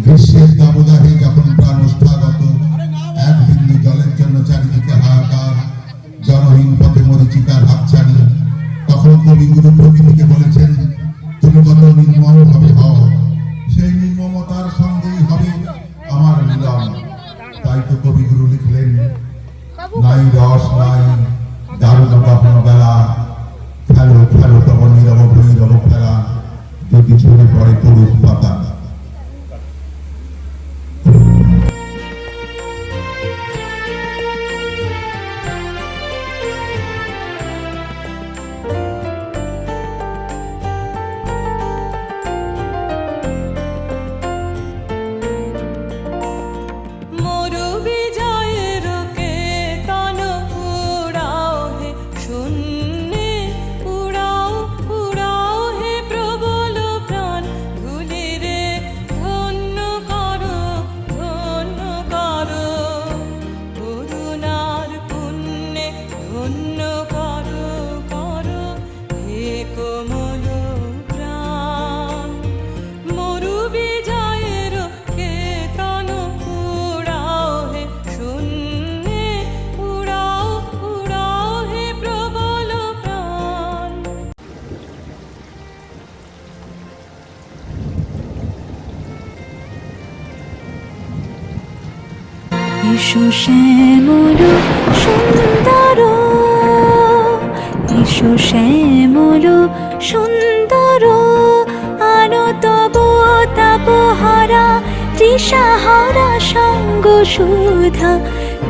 গ্রীষ্মের দাবদাহে যখন প্রাণ ওষ্ঠাগত, এক বিন্দু জলের জন্য চারিদিকে হাহাকার, জনহীন পথে মরীচিকার হাতছানি, তখন কবিগুরু প্রকৃতিকে বলেছেন, তুমি কত নির্মম ভাবে হও, সেই নির্মমতার সঙ্গেই হবে আমার মিলন। তাই তো কবিগুরু লিখলেন, নাই রস নাই দারুণ কখনো বেলা, খেলো খেলো তব নীরব ভৈরব খেলা, যদি ঝরে পড়ে তরুণ পাতা। এসো শ্যামল সুন্দর, এসো শ্যামল সুন্দর, আনো তব তাপহারা তৃষাহারা সঙ্গ সুধা,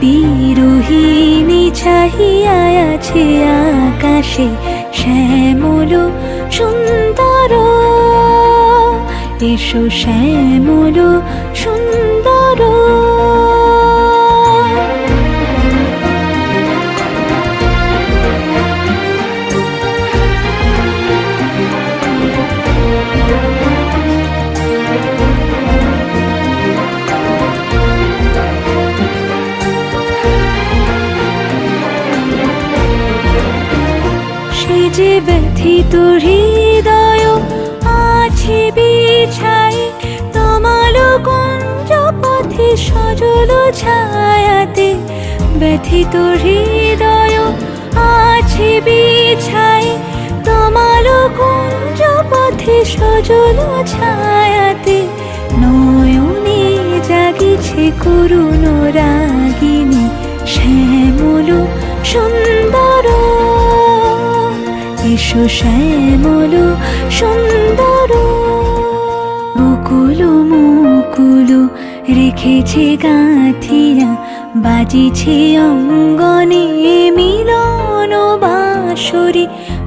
বিরোহিণী চাহিয়া আছে আকাশে শ্যামল সুন্দর, এসো শ্যামল সুন্দর। যে ব্যথিত হৃদয় আছে বিছাই, তোমার কুঞ্জ পথে সজল ছায়াতে, ব্যথিত হৃদয় আছে বিছাই, তোমার কুঞ্জ পথে সজল ছায়াতে, নয়নে জাগিছে করুণ রাগিনী শ্যামল সুন্দর, এসো শ্যামল সুন্দর। মুকুল মুকুল রেখেছে গাঁথিয়া, বাজিছে অঙ্গনে মিলন বাঁশরি,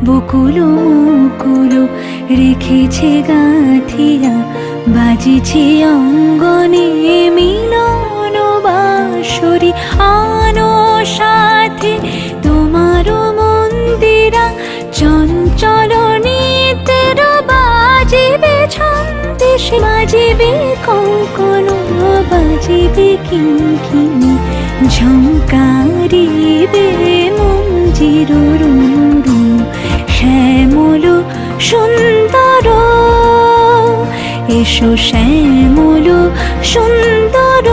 বকুল মুকুল রেখেছে গাঁথিয়া, বাজিছে অঙ্গনে মিলন বাঁশরি, আনো সাথে তোমার মন্দিরা, চঞ্চল নিতের বাজিবে ছন্দেশে, বাজিবে কঙ্কণ বাজিবে কিঙ্কিণী, ঝঙ্কারিবে মঞ্জির রুরু, শ্যামল সুন্দর, এসো শ্যামল সুন্দর।